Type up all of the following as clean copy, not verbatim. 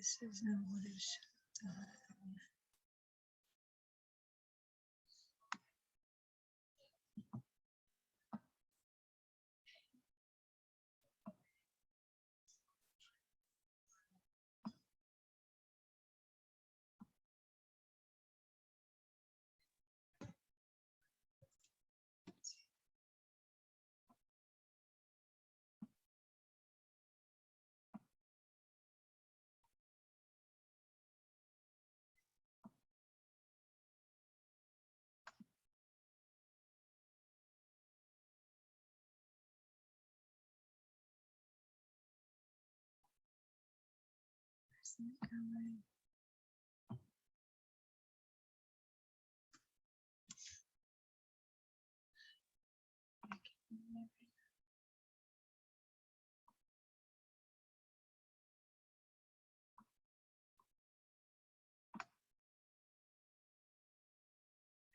This is not what it should have done.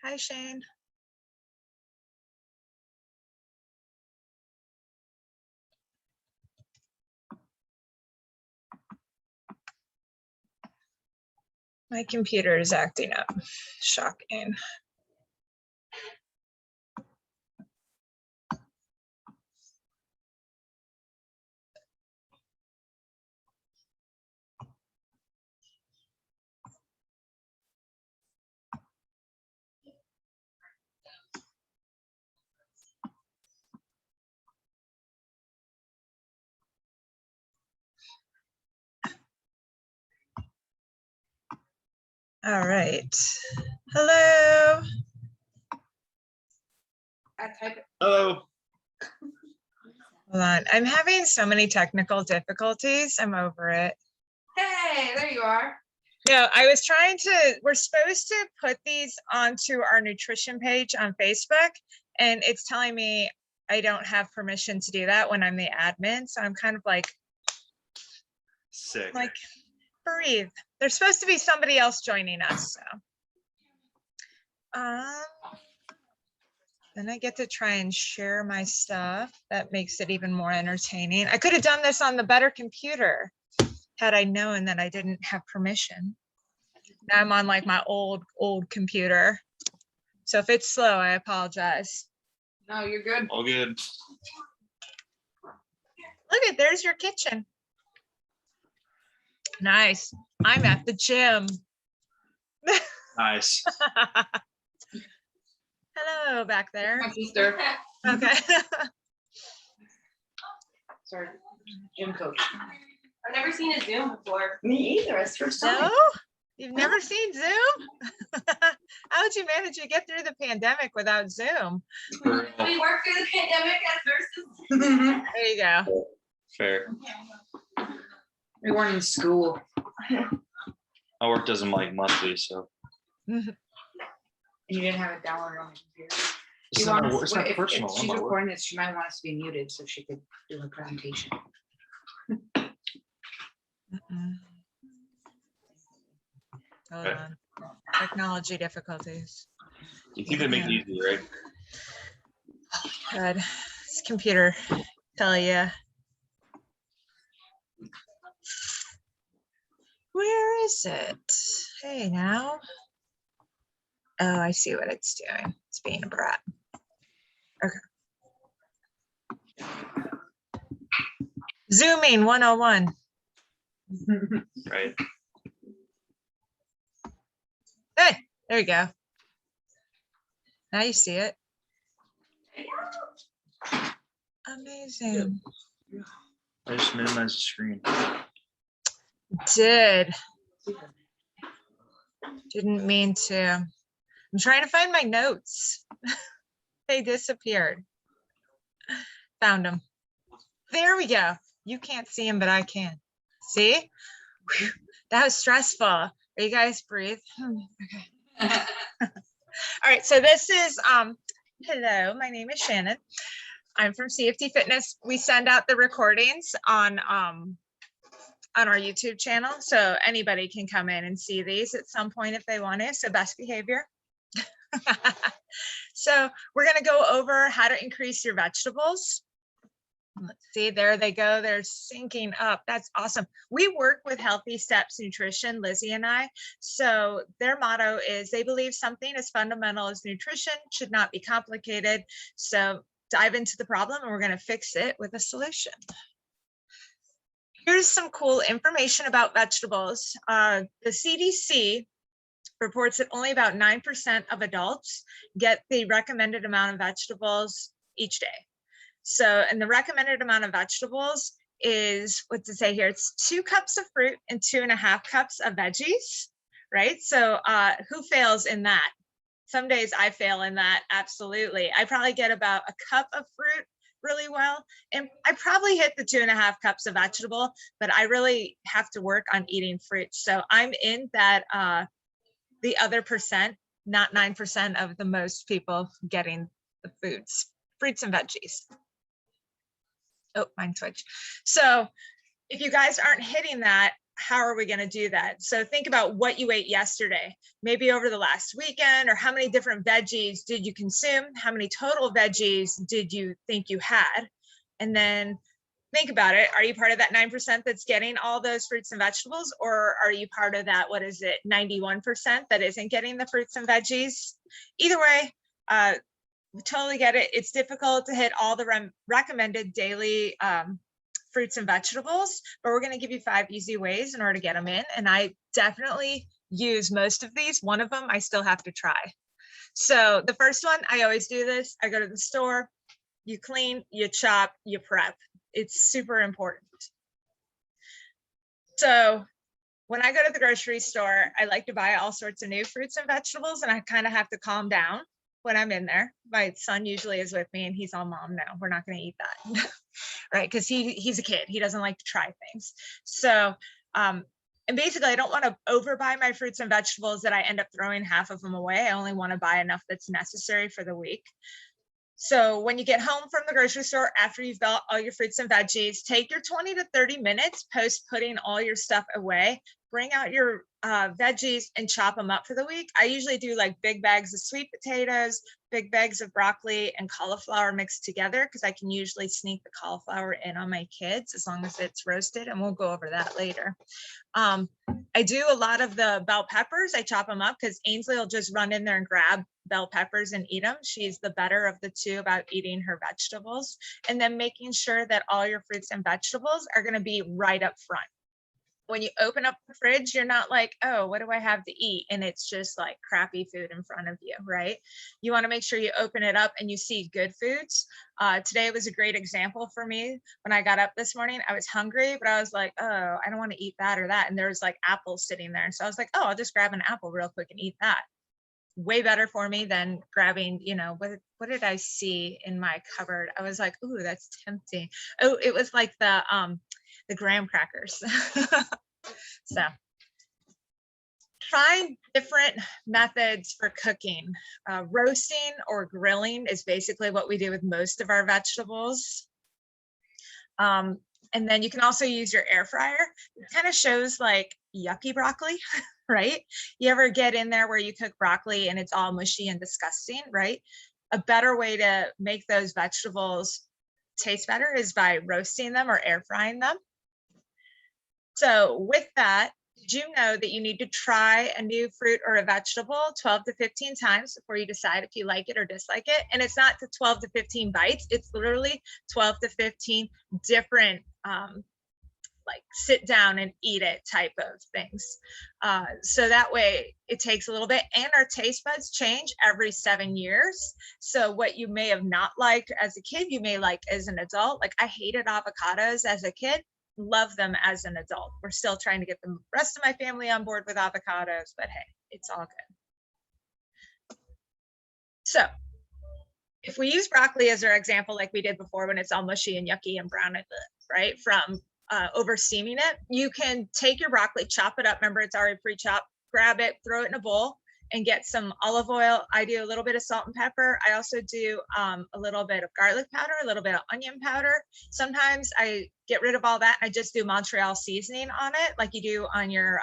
Hi, Shane. My computer is acting up. Shocking. All right. Hello. Hello. Hold on. I'm having so many technical difficulties. I'm over it. Hey, there you are. No, I was trying to, we're supposed to put these onto our nutrition page on Facebook, and it's telling me I don't have permission to do that when I'm the admin. So I'm kind of like, Sick. breathe. There's supposed to be somebody else joining us. So then I get to try and share my stuff. That makes it even more entertaining. I could have done this on the better computer had I known that I didn't have permission. Now I'm on like my old computer. So if it's slow, I apologize. No, you're good. All good. Look at, there's your kitchen. Nice. I'm at the gym. Nice. Hello back there. My sister. Okay. Sorry, gym coach. I've never seen a Zoom before. Me either. It's first time. No, you've never seen Zoom? How would you manage to get through the pandemic without Zoom? For real. We worked through the pandemic as nurses. There you go. Fair. We weren't in school. My work doesn't like monthly, so And you didn't have it downloaded on the computer. it's not personal. If I'm she's at work. recording this, she might want us to be muted so she could do her presentation. Hold Okay. on. Technology difficulties. You think they make it easy, right? Good. This computer tell you. Where is it? Hey now. Oh, I see what it's doing. It's being a brat. Okay. Zooming 101. Right. Hey, there you go. Now you see it. Amazing. I just minimize the screen. Didn't mean to. I'm trying to find my notes. They disappeared. Found them. There we go. You can't see them, but I can. See? Whew. That was stressful. Are you guys breathe? Okay. All right. So this is hello, my name is Shannon. I'm from CFT Fitness. We send out the recordings on our YouTube channel, so anybody can come in and see these at some point if they want to. So best behavior. So we're going to go over how to increase your vegetables. Let's see, there they go. They're syncing up. That's awesome. We work with Healthy Steps Nutrition, Lizzie and I. So their motto is they believe something as fundamental as nutrition should not be complicated. So dive into the problem and we're going to fix it with a solution. Here's some cool information about vegetables. The CDC reports that only about 9% of adults get the recommended amount of vegetables each day. So, and the recommended amount of vegetables is, what to say here, it's 2 cups of fruit and 2.5 cups of veggies, right? So who fails in that? Some days I fail in that, absolutely. I probably get about a cup of fruit really well, and I probably hit the 2.5 cups of vegetable, but I really have to work on eating fruit. So I'm in that, the other percent, not 9% of the most people getting the foods, fruits and veggies. Oh, mine switched. So if you guys aren't hitting that, how are we going to do that? So think about what you ate yesterday, maybe over the last weekend, or how many different veggies did you consume? How many total veggies did you think you had? And then think about it. Are you part of that 9% that's getting all those fruits and vegetables? Or are you part of that, 91% that isn't getting the fruits and veggies? Either way, we totally get it. It's difficult to hit all the recommended daily fruits and vegetables, but we're going to give you 5 easy ways in order to get them in. And I definitely use most of these. One of them I still have to try. So the first one, I always do this. I go to the store, you clean, you chop, you prep. It's super important. So when I go to the grocery store, I like to buy all sorts of new fruits and vegetables, and I kind of have to calm down when I'm in there. My son usually is with me and he's all, Mom, no, we're not going to eat that. Right? Because he's a kid. He doesn't like to try things. So, and basically I don't want to overbuy my fruits and vegetables that I end up throwing half of them away. I only want to buy enough that's necessary for the week. So when you get home from the grocery store, after you've bought all your fruits and veggies, take your 20 to 30 minutes post putting all your stuff away, bring out your veggies and chop them up for the week. I usually do like big bags of sweet potatoes, big bags of broccoli and cauliflower mixed together, because I can usually sneak the cauliflower in on my kids as long as it's roasted, and we'll go over that later. I do a lot of the bell peppers. I chop them up because Ainsley will just run in there and grab bell peppers and eat them. She's the better of the two about eating her vegetables. And then making sure that all your fruits and vegetables are going to be right up front. When you open up the fridge, you're not like, oh, what do I have to eat? And it's just like crappy food in front of you, right? You want to make sure you open it up and you see good foods. Today was a great example for me. When I got up this morning, I was hungry, but I was like, oh, I don't want to eat that or that. And there was like apples sitting there. So I was like, oh, I'll just grab an apple real quick and eat that. Way better for me than grabbing, what did I see in my cupboard? I was like, ooh, that's tempting. Oh, it was like the graham crackers. So try different methods for cooking. Roasting or grilling is basically what we do with most of our vegetables. And then you can also use your air fryer. It kind of shows like yucky broccoli, right? You ever get in there where you cook broccoli and it's all mushy and disgusting, right? A better way to make those vegetables taste better is by roasting them or air frying them. So with that, did you know that you need to try a new fruit or a vegetable 12 to 15 times before you decide if you like it or dislike it? And it's not the 12 to 15 bites. It's literally 12 to 15 different like sit down and eat it type of things. So that way it takes a little bit, and our taste buds change every 7 years. So what you may have not liked as a kid, you may like as an adult. Like I hated avocados as a kid, love them as an adult. We're still trying to get the rest of my family on board with avocados, but hey, it's all good. So if we use broccoli as our example, like we did before, when it's all mushy and yucky and brown, right, from over steaming it, you can take your broccoli, chop it up. Remember, it's already pre-chopped. Grab it, throw it in a bowl, and get some olive oil. I do a little bit of salt and pepper. I also do a little bit of garlic powder, a little bit of onion powder. Sometimes I get rid of all that and I just do Montreal seasoning on it, like you do on your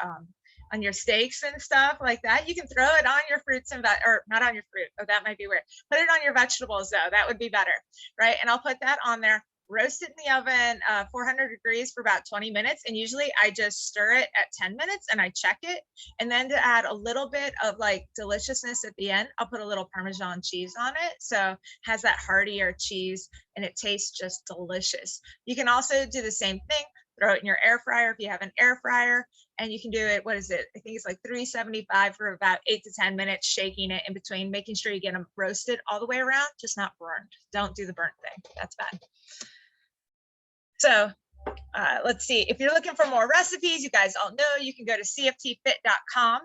steaks and stuff like that. You can throw it on your fruits and or not on your fruit. Oh, that might be weird. Put it on your vegetables though. That would be better, right? And I'll put that on there. roast it in the oven, 400 degrees for about 20 minutes. And usually I just stir it at 10 minutes and I check it. And then to add a little bit of like deliciousness at the end, I'll put a little Parmesan cheese on it. So it has that heartier cheese and it tastes just delicious. You can also do the same thing, throw it in your air fryer if you have an air fryer, and you can do it, what is it? I think it's like 375 for about 8 to 10 minutes, shaking it in between, making sure you get them roasted all the way around, just not burned. Don't do the burnt thing, that's bad. So let's see, if you're looking for more recipes, you guys all know you can go to cftfit.com.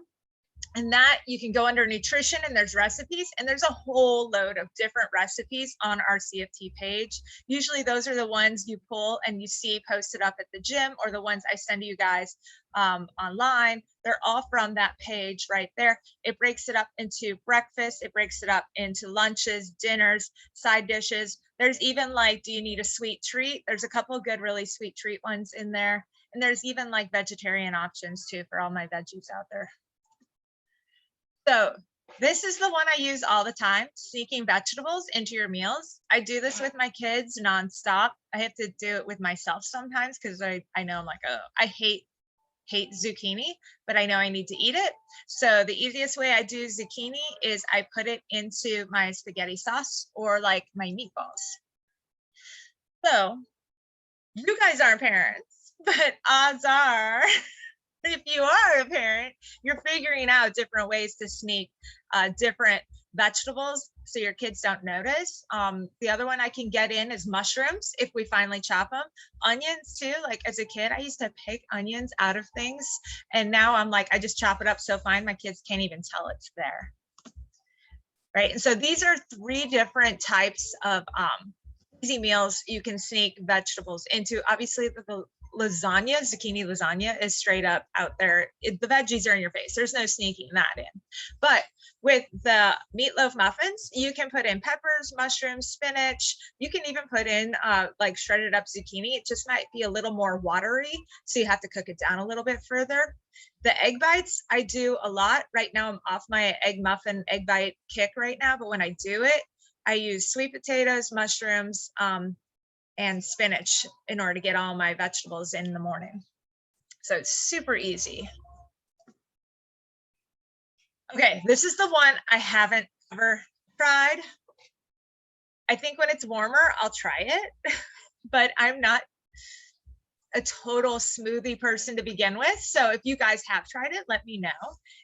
And that you can go under nutrition and there's recipes, and there's a whole load of different recipes on our CFT page. Usually those are the ones you pull and you see posted up at the gym, or the ones I send to you guys online. They're all from that page right there. It breaks it up into breakfast. It breaks it up into lunches, dinners, side dishes. There's even like, do you need a sweet treat? There's a couple of good, really sweet treat ones in there. And there's even like vegetarian options too for all my veggies out there. So this is the one I use all the time, sneaking vegetables into your meals. I do this with my kids nonstop. I have to do it with myself sometimes because I know I'm like, oh, I hate zucchini, but I know I need to eat it. So the easiest way I do zucchini is I put it into my spaghetti sauce or like my meatballs. So you guys aren't parents, but odds are, if you are a parent, you're figuring out different ways to sneak different vegetables so your kids don't notice. The other one I can get in is mushrooms if we finally chop them. Onions too, like as a kid, I used to pick onions out of things. And now I'm like, I just chop it up so fine, my kids can't even tell it's there. Right, and so these are 3 different types of easy meals you can sneak vegetables into. Obviously the lasagna, zucchini lasagna is straight up out there. The veggies are in your face. There's no sneaking that in. But with the meatloaf muffins, you can put in peppers, mushrooms, spinach. You can even put in like shredded up zucchini. It just might be a little more watery, so you have to cook it down a little bit further. The egg bites, I do a lot. Right now, I'm off my egg muffin, egg bite kick right now. But when I do it, I use sweet potatoes, mushrooms, and spinach in order to get all my vegetables in the morning. So it's super easy. Okay, this is the one I haven't ever tried. I think when it's warmer, I'll try it, but I'm not a total smoothie person to begin with. So if you guys have tried it, let me know.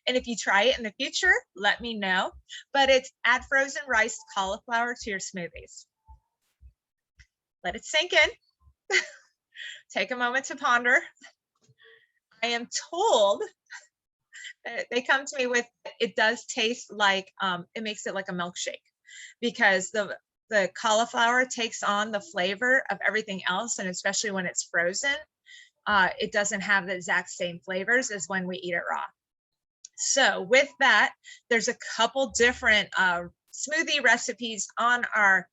And if you try it in the future, let me know. But it's add frozen riced cauliflower to your smoothies. Let it sink in. Take a moment to ponder. I am told that they come to me with, it does taste like, it makes it like a milkshake, because the cauliflower takes on the flavor of everything else. And especially when it's frozen, it doesn't have the exact same flavors as when we eat it raw. So with that, there's a couple different smoothie recipes on our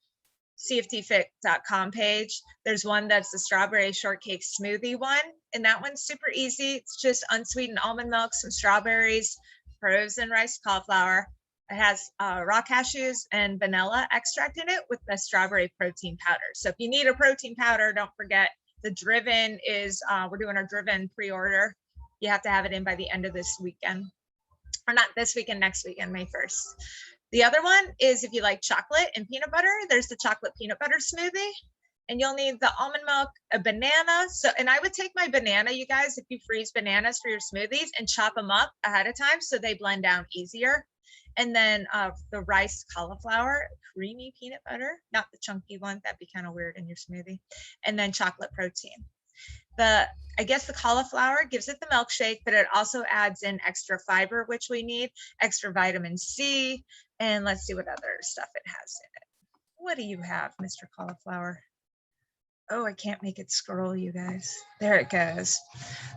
cftfit.com page. There's one that's the strawberry shortcake smoothie one, and that one's super easy. It's just unsweetened almond milk, some strawberries, frozen rice cauliflower. It has raw cashews and vanilla extract in it with the strawberry protein powder. So if you need a protein powder, don't forget the Driven is, we're doing our Driven pre-order. You have to have it in by the end of this weekend, or not this weekend, next weekend, May 1st. The other one is if you like chocolate and peanut butter, there's the chocolate peanut butter smoothie, and you'll need the almond milk, a banana. So, and I would take my banana, you guys, if you freeze bananas for your smoothies, and chop them up ahead of time so they blend down easier. And then the rice cauliflower, creamy peanut butter, not the chunky one, that'd be kind of weird in your smoothie. And then chocolate protein. I guess the cauliflower gives it the milkshake, but it also adds in extra fiber, which we need, extra vitamin C, and let's see what other stuff it has in it. What do you have, Mr. Cauliflower? Oh, I can't make it scroll, you guys. There it goes.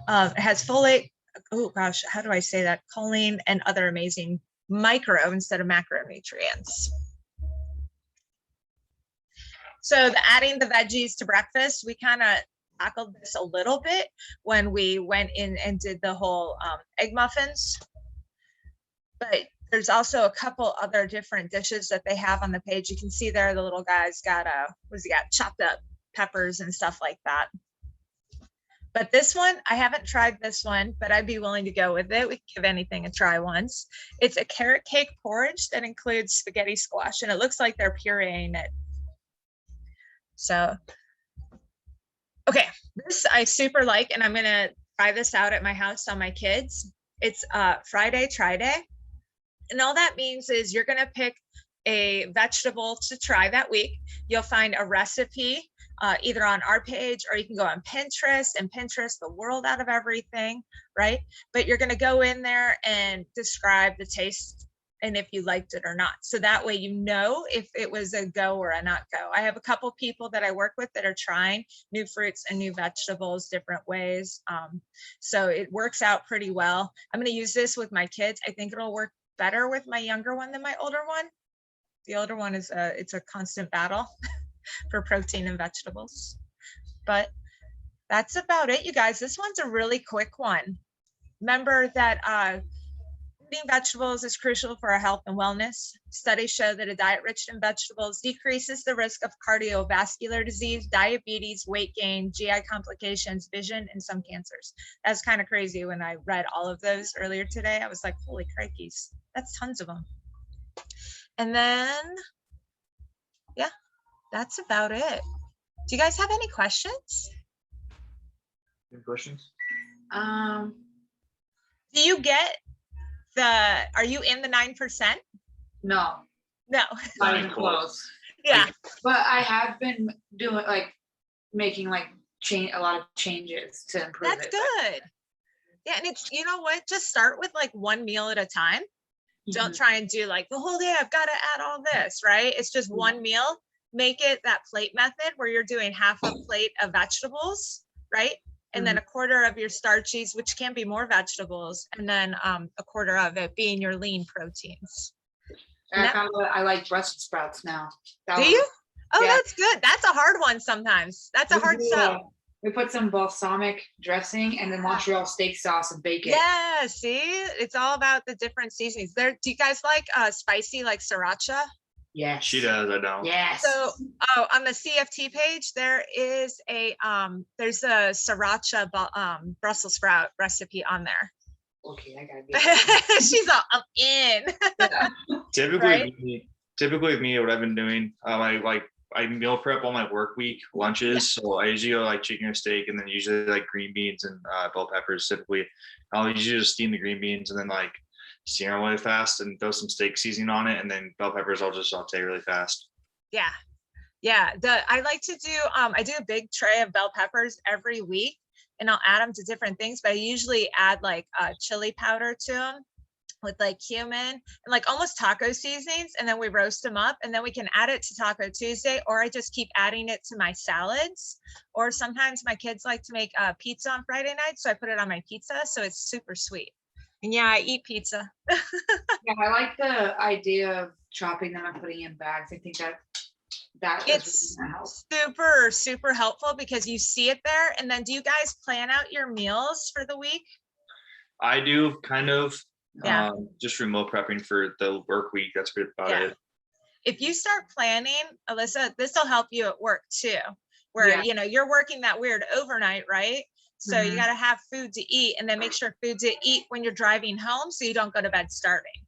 It has folate, oh gosh, how do I say that? Choline and other amazing micro instead of macronutrients. So adding the veggies to breakfast, we kind of tackled this a little bit when we went in and did the whole egg muffins. But there's also a couple other different dishes that they have on the page. You can see there the little guy's got what's he got? Chopped up peppers and stuff like that. But this one, I haven't tried this one, but I'd be willing to go with it. We can give anything a try once. It's a carrot cake porridge that includes spaghetti squash, and it looks like they're pureeing it. So, okay, this I super like, and I'm gonna try this out at my house on my kids. It's Friday try day. And all that means is you're gonna pick a vegetable to try that week. You'll find a recipe either on our page, or you can go on Pinterest, and Pinterest the world out of everything, right? But you're gonna go in there and describe the taste and if you liked it or not. So that way you know if it was a go or a not go. I have a couple people that I work with that are trying new fruits and new vegetables different ways. So it works out pretty well. I'm gonna use this with my kids. I think it'll work better with my younger one than my older one. The older one is it's a constant battle for protein and vegetables. But that's about it, you guys. This one's a really quick one. Remember that eating vegetables is crucial for our health and wellness. Studies show that a diet rich in vegetables decreases the risk of cardiovascular disease, diabetes, weight gain, GI complications, vision, and some cancers. That's kind of crazy. When I read all of those earlier today, I was like, holy crikeys, that's tons of them. And then, yeah, that's about it. Do you guys have any questions? Any questions? Do you get are you in the 9%? No, No. not even close. Yeah. But I have been doing making a lot of changes to improve That's it. good. Yeah. And it's, you know what, just start with one meal at a time. Don't try and do the whole day, I've got to add all this, right? It's just one meal. Make it that plate method where you're doing half a plate of vegetables, right? And then a quarter of your starchies, which can be more vegetables, and then a quarter of it being your lean proteins. And I like Brussels sprouts now. Do you? Oh, yeah. That's good. That's a hard one sometimes. That's a hard sell. We put some balsamic dressing and then Montreal steak sauce and bake it. Yeah, see? It's all about the different seasonings. Do you guys like spicy, like sriracha? Yes. She does, I don't. Yes. So, on the CFT page, there is there's a sriracha Brussels sprout recipe on there. Okay, I gotta get She's all, I'm in. Typically, Right? typically me, what I've been doing, I meal prep all my work week lunches. So I usually go chicken or steak, and then usually green beans and bell peppers. Typically, I'll usually just steam the green beans and then sear them really fast and throw some steak seasoning on it, and then bell peppers I'll just saute really fast. Yeah. I like to do I do a big tray of bell peppers every week, and I'll add them to different things, but I usually add chili powder to them with cumin and almost taco seasonings, and then we roast them up, and then we can add it to Taco Tuesday, or I just keep adding it to my salads. Or sometimes my kids like to make pizza on Friday night, so I put it on my pizza, so it's super sweet. And yeah, I eat pizza. Yeah, I like the idea of chopping them and putting in bags. I think that It's really help. super, super helpful because you see it there. And then do you guys plan out your meals for the week? I do kind of. Yeah. Just remote prepping for the work week. That's about it. If you start planning, Alyssa, this will help you at work too, where you're working that weird overnight, right? So you got to have food to eat, and then make sure food to eat when you're driving home, so you don't go to bed starving.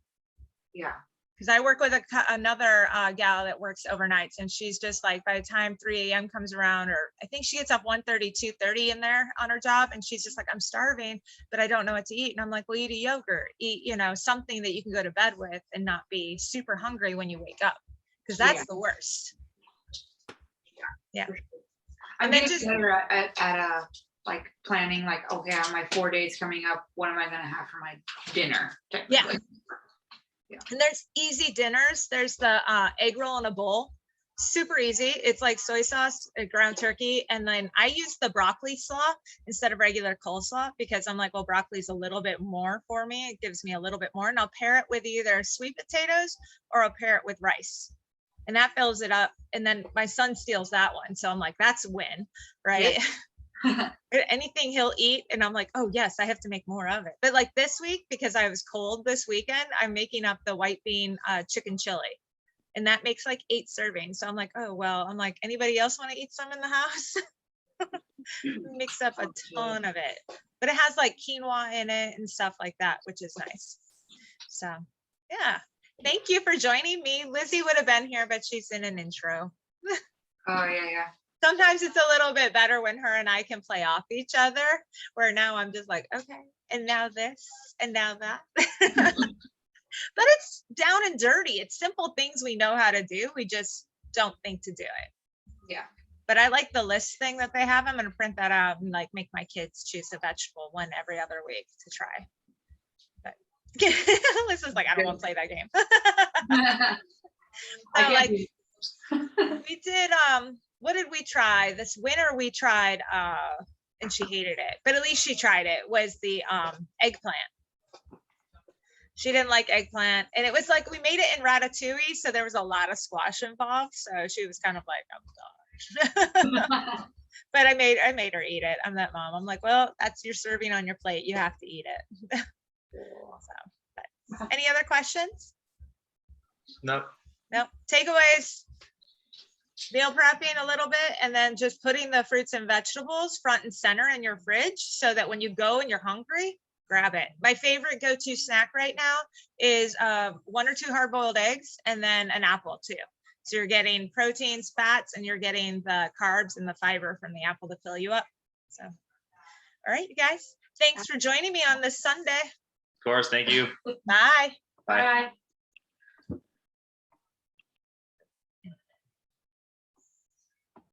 Yeah. Because I work with another gal that works overnights, and she's just by the time 3 a.m. comes around, or I think she gets up 1:30, 2:30 in there on her job, and she's just I'm starving, but I don't know what to eat. And I'm like, well, eat a yogurt, eat, something that you can go to bed with and not be super hungry when you wake up, because that's the worst. Yeah. I'm getting better at planning, okay, on my 4 days coming up, what am I going to have for my dinner? Yeah. And there's easy dinners. There's the egg roll in a bowl. Super easy. It's soy sauce, ground turkey. And then I use the broccoli slaw instead of regular coleslaw, because I'm well, broccoli's a little bit more for me. It gives me a little bit more. And I'll pair it with either sweet potatoes, or I'll pair it with rice. And that fills it up. And then my son steals that one. So I'm that's a win, right? Yeah. Anything he'll eat, and I'm oh yes, I have to make more of it. But this week, because I was cold this weekend, I'm making up the white bean chicken chili. And that makes like 8 servings. So I'm like, oh, well, I'm like, anybody else want to eat some in the house? Mix up a ton of it, but it has like quinoa in it and stuff like that, which is nice. So yeah, thank you for joining me. Lizzie would have been here, but she's in an intro. Oh, yeah. Sometimes it's a little bit better when her and I can play off each other, where now I'm just like, okay, and now this, and now that. But it's down and dirty. It's simple things we know how to do. We just don't think to do it. Yeah. But I like the list thing that they have. I'm going to print that out and like make my kids choose a vegetable one every other week to try. But Liz is like, I don't want to play that game. So, like, we did, what did we try? This winter we tried, and she hated it, but at least she tried it, was the eggplant. She didn't like eggplant. And it was like, we made it in ratatouille. So there was a lot of squash involved. So she was kind of like, oh gosh. But I made her eat it. I'm that mom. I'm like, well, that's your serving on your plate. You have to eat it. So, any other questions? Nope. No. Takeaways. Meal prepping a little bit, and then just putting the fruits and vegetables front and center in your fridge so that when you go and you're hungry, grab it. My favorite go-to snack right now is 1 or 2 hard-boiled eggs and then an apple too. So you're getting proteins, fats, and you're getting the carbs and the fiber from the apple to fill you up. So, all right, you guys, thanks for joining me on this Sunday. Of course. Thank you. Bye. Bye. Bye.